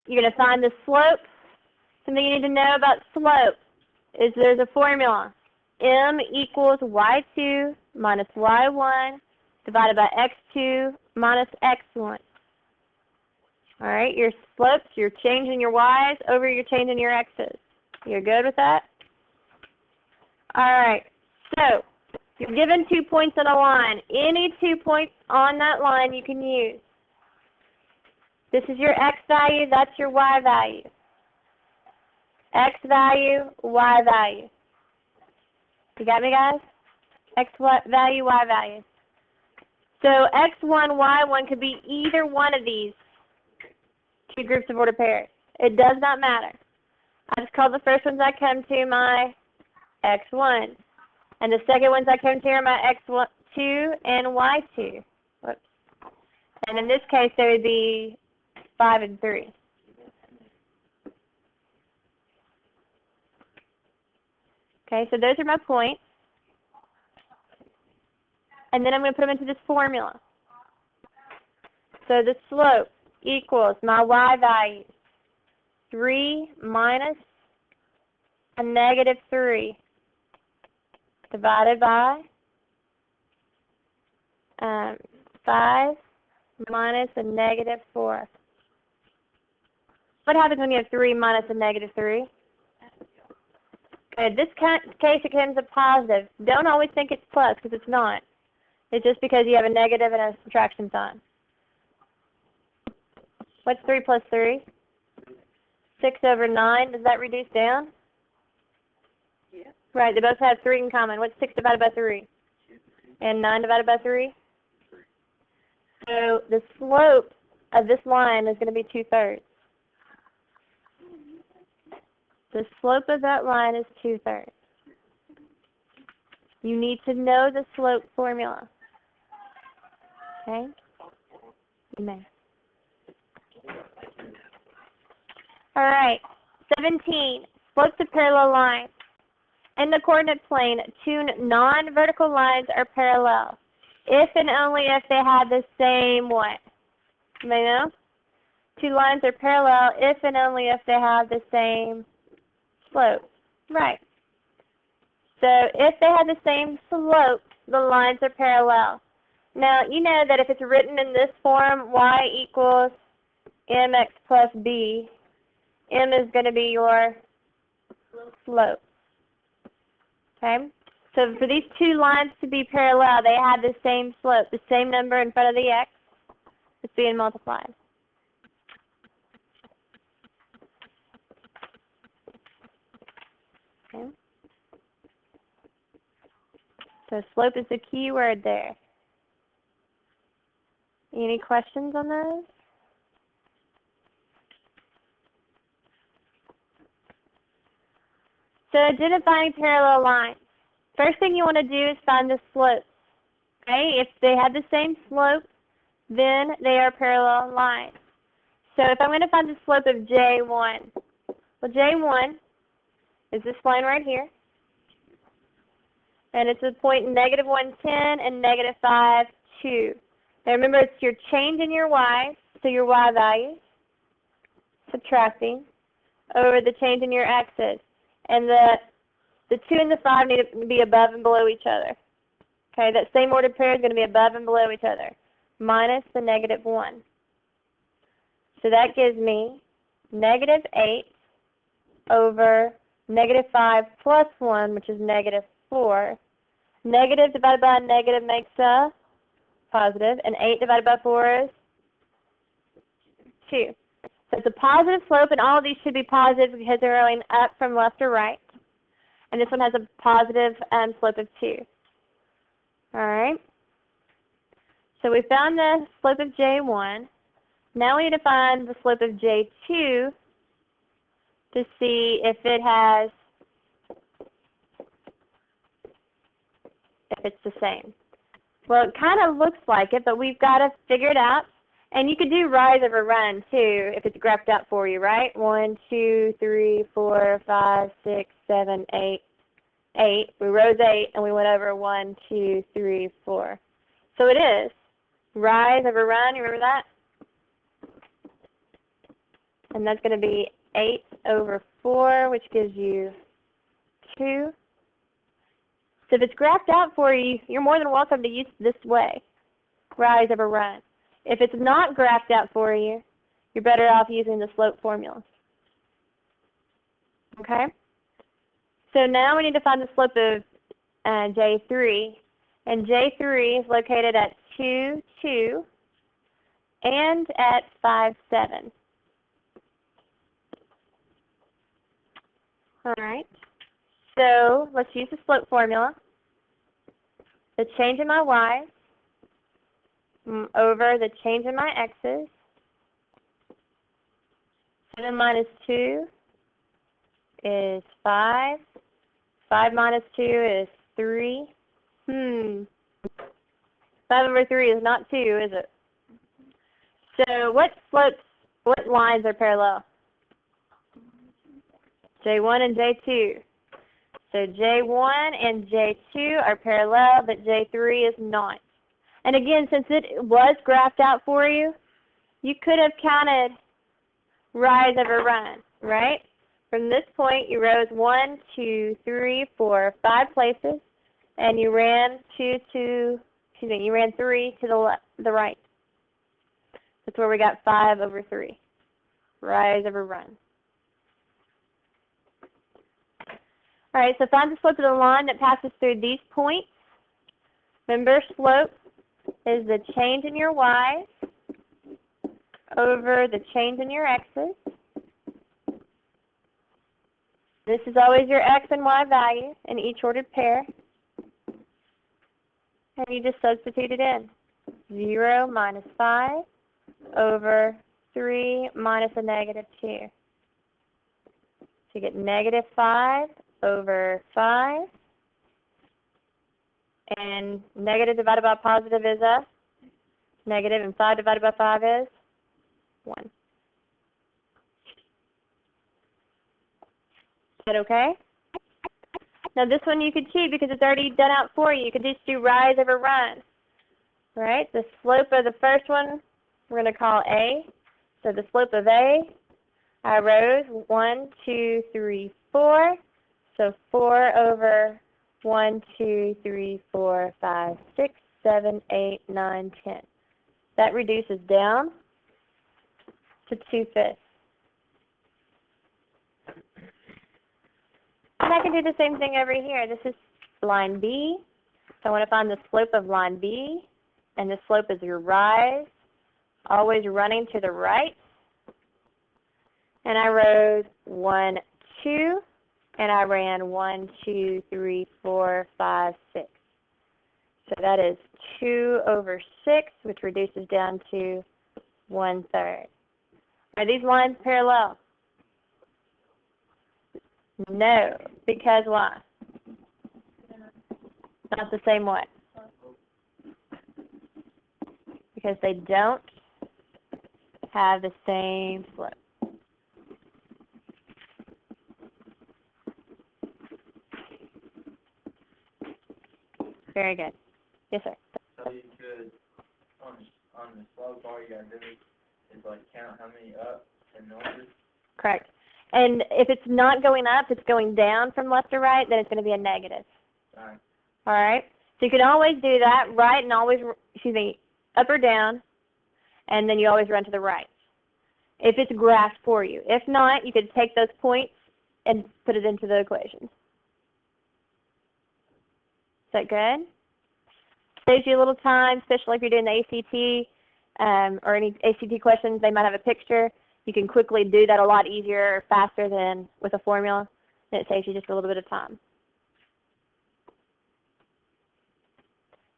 you're going to find the slope. Something you need to know about slope is there's a formula. M equals y2 minus y1 divided by x2 minus x1. All right, your slopes, you're changing your y's over your changing your x's. You're good with that? All right, so you're given 2 points on a line. Any 2 points on that line you can use. This is your x value, that's your y value. X value, y value. You got me, guys? X value, y value. So x1, y1 could be either one of these two groups of ordered pairs. It does not matter. I just call the first ones I come to my x1. And the second ones I come to are my x2 and y2. Whoops. And in this case, there would be 5 and 3. Okay, so those are my points. And then I'm going to put them into this formula. So the slope equals my y value, 3 minus a negative 3 divided by 5 minus a negative 4. What happens when you have 3 minus a negative 3? In this case, it becomes a positive. Don't always think it's plus, because it's not. It's just because you have a negative and a subtraction sign. What's 3 plus 3? 6 over 9. Does that reduce down? Yeah. Right, they both have 3 in common. What's 6 divided by 3? And 9 divided by 3? So the slope of this line is going to be 2/3. The slope of that line is 2/3. You need to know the slope formula. Okay? You may. All right. 17. Slopes of parallel lines. In the coordinate plane, 2 non-vertical lines are parallel if and only if they have the same what? Anybody know? 2 lines are parallel if and only if they have the same slope. Right. So if they have the same slope, the lines are parallel. Now, you know that if it's written in this form, y equals mx plus b, m is going to be your slope. Okay? So for these 2 lines to be parallel, they have the same slope, the same number in front of the x is being multiplied. Okay? So slope is the key word there. Any questions on those? So identifying parallel lines. First thing you want to do is find the slopes. Okay? If they have the same slope, then they are parallel lines. So if I'm going to find the slope of J1, well, J1 is this line right here. And it's a point -110 and -5, 2. Now remember, it's your change in your y, so your y value, subtracting, over the change in your x's. And the 2 and the 5 need to be above and below each other. Okay, that same ordered pair is going to be above and below each other, minus the -1. So that gives me -8 over -5 plus 1, which is -4. Negative divided by a negative makes a positive, and 8 divided by 4 is 2. So it's a positive slope, and all of these should be positive because they're going up from left to right. And this one has a positive slope of 2. All right. So we found the slope of J1. Now we need to find the slope of J2 to see if it has, if it's the same. Well, it kind of looks like it, but we've got to figure it out. And you could do rise over run, too, if it's graphed out for you, right? 1, 2, 3, 4, 5, 6, 7, 8. 8. We rose 8, and we went over 1, 2, 3, 4. So it is rise over run. You remember that? And that's going to be 8 over 4, which gives you 2. So if it's graphed out for you, you're more than welcome to use this way, rise over run. If it's not graphed out for you, you're better off using the slope formula. Okay? So now we need to find the slope of J3. And J3 is located at 2, 2, and at 5, 7. All right. So let's use the slope formula. The change in my y over the change in my x's. 7 minus 2 is 5. 5 minus 2 is 3. 5 over 3 is not 2, is it? So what lines are parallel? J1 and J2. So J1 and J2 are parallel, but J3 is not. And again, since it was graphed out for you, you could have counted rise over run, right? From this point, you rose 1, 2, 3, 4, 5 places, and you ran 3 to the right. That's where we got 5 over 3, rise over run. All right, so find the slope of the line that passes through these points. Remember, slope is the change in your y's over the change in your x's. This is always your x and y value in each ordered pair. And you just substitute it in. 0 minus 5 over 3 minus a negative 2. So you get negative 5 over 5. And negative divided by positive is a negative, and 5 divided by 5 is 1. Is that okay? Now this one you could cheat because it's already done out for you. You could just do rise over run. Right? The slope of the first one we're going to call A. So the slope of A, I rose 1, 2, 3, 4. So 4 over 1, 2, 3, 4, 5, 6, 7, 8, 9, 10. That reduces down to 2/5. And I can do the same thing over here. This is line B. So I want to find the slope of line B. And the slope is your rise, always running to the right. And I rose 1, 2. And I ran 1, 2, 3, 4, 5, 6. So that is 2 over 6, which reduces down to 1/3. Are these lines parallel? No, because why? Not the same way. Because they don't have the same slope. Very good. Yes, sir. So you could, on the slope, all you gotta do is like count how many up and north. Correct. And if it's not going up, it's going down from left to right, then it's going to be a negative. Right. All right? So you can always do that, right, and always, up or down, and then you always run to the right, if it's graphed for you. If not, you could take those points and put it into the equation. Is that good? Saves you a little time, especially if you're doing the ACT or any ACT questions. They might have a picture. You can quickly do that a lot easier or faster than with a formula, and it saves you just a little bit of time.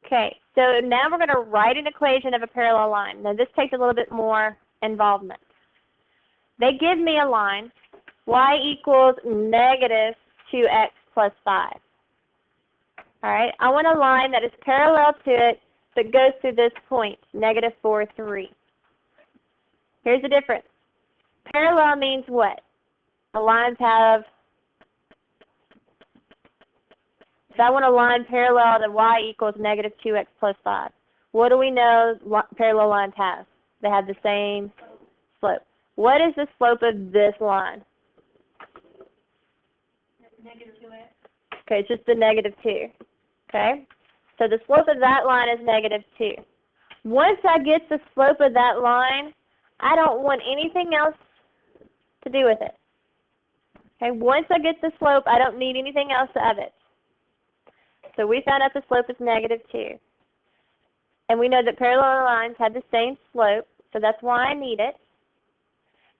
Okay, so now we're going to write an equation of a parallel line. Now this takes a little bit more involvement. They give me a line, y equals negative 2x plus 5. All right, I want a line that is parallel to it but goes through this point, negative 4, 3. Here's the difference. Parallel means what? The lines have, if I want a line parallel to y equals negative 2x plus 5, what do we know parallel lines have? They have the same slope. What is the slope of this line? -2x. Okay, it's just the -2. Okay? So the slope of that line is -2. Once I get the slope of that line, I don't want anything else to do with it. Okay, once I get the slope, I don't need anything else of it. So we found out the slope is -2. And we know that parallel lines have the same slope, so that's why I need it.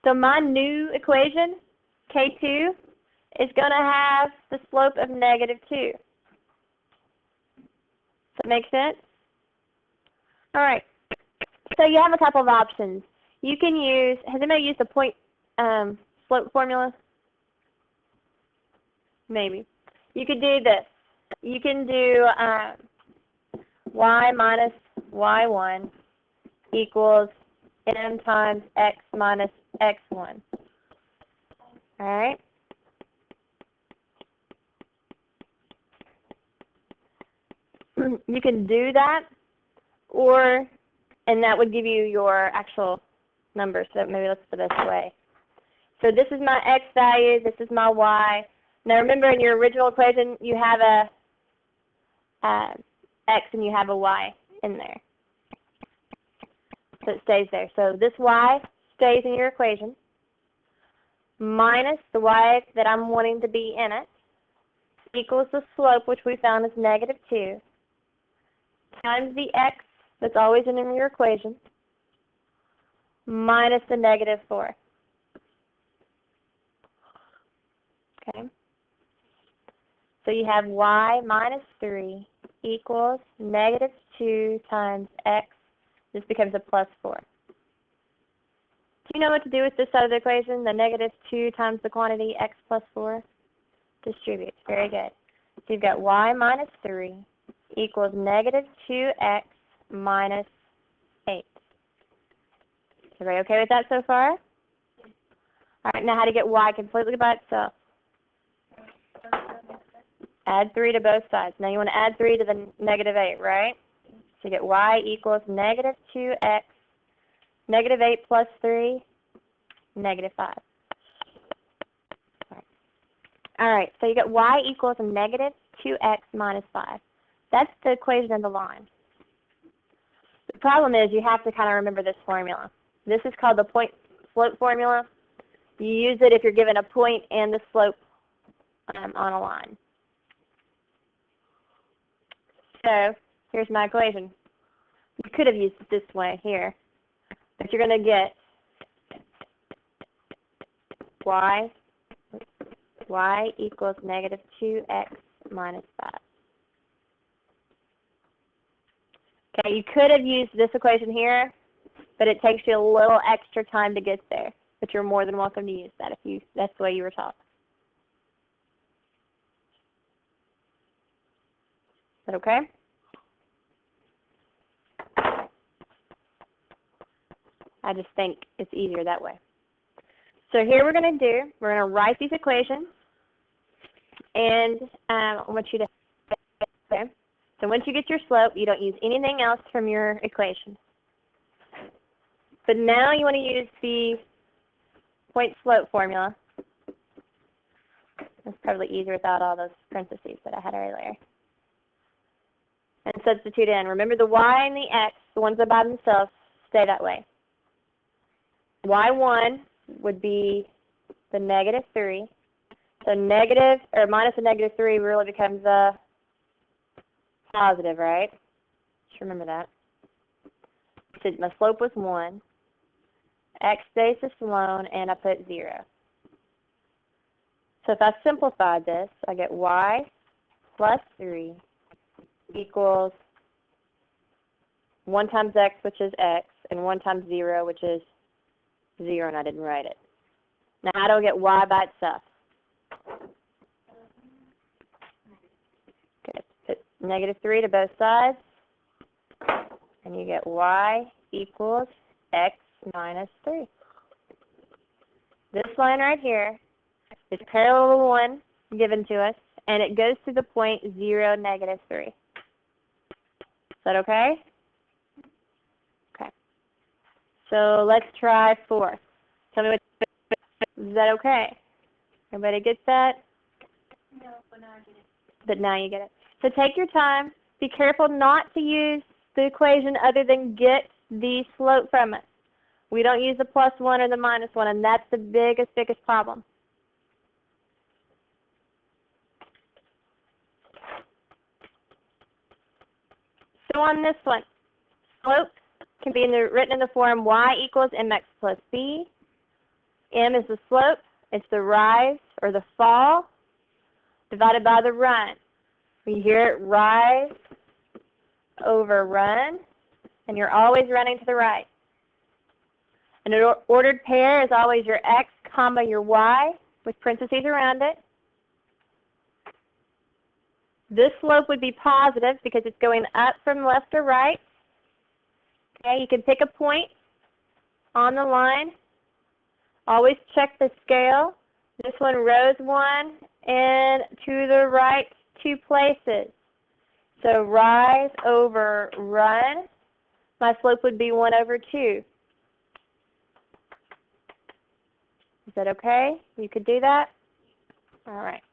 So my new equation, K2, is going to have the slope of -2. Does that make sense? All right. So you have a couple of options. You can use, has anybody used the point slope formula? Maybe. You could do this. You can do y minus y1 equals m times x minus x1. All right? You can do that, and that would give you your actual number. So maybe let's put it this way. So this is my x value, this is my y. Now remember, in your original equation, you have a x and you have a y in there. So it stays there. So this y stays in your equation, minus the y that I'm wanting to be in it, equals the slope, which we found is -2, times the x that's always in your equation, minus the -4. Okay? So you have y minus 3 equals -2 times x. This becomes a +4. Do you know what to do with this side of the equation? The -2 times the quantity x plus 4 distributes. Very good. So you've got y minus 3 equals -2x minus 8. Everybody okay with that so far? All right, now how to get y completely by itself? Add 3 to both sides. Now you want to add 3 to the -8, right? So you get y equals -2x, -8 plus 3, -5. All right, so you get y equals -2x minus 5. That's the equation of the line. The problem is you have to kind of remember this formula. This is called the point slope formula. You use it if you're given a point and the slope on a line. So here's my equation. You could have used it this way here, but you're going to get y equals -2x minus 5. Okay, you could have used this equation here, but it takes you a little extra time to get there. But you're more than welcome to use that if that's the way you were taught. Is that okay? I just think it's easier that way. So here we're going to write these equations, and I want you to, okay. So once you get your slope, you don't use anything else from your equation. But now you want to use the point slope formula. It's probably easier without all those parentheses that I had earlier. And substitute in. Remember the y and the x, the ones that by themselves, stay that way. y1 would be the -3. So negative, or minus the -3 really becomes a positive, right? Just remember that. So my slope was 1. X stays the alone, and I put 0. So if I simplify this, I get y plus 3 equals 1 times x, which is x, and 1 times 0, which is 0, and I didn't write it. Now how do I get y by itself? Okay, put -3 to both sides, and you get y equals x minus 3. This line right here is parallel to the one given to us, and it goes to the point 0, -3. Is that okay? Okay. So let's try 4. Tell me what, is that okay? Everybody gets that? No, but now I get it. But now you get it. So take your time. Be careful not to use the equation other than get the slope from it. We don't use the +1 or the -1, and that's the biggest problem. So on this one, slope can be written in the form y equals mx plus b. M is the slope. It's the rise or the fall divided by the run. We hear it rise over run, and you're always running to the right. An ordered pair is always your x comma your y with parentheses around it. This slope would be positive because it's going up from left to right. Okay, you can pick a point on the line. Always check the scale. This one rose 1 and to the right 2 places. So rise over run. My slope would be 1/2. Is that okay? You could do that? All right.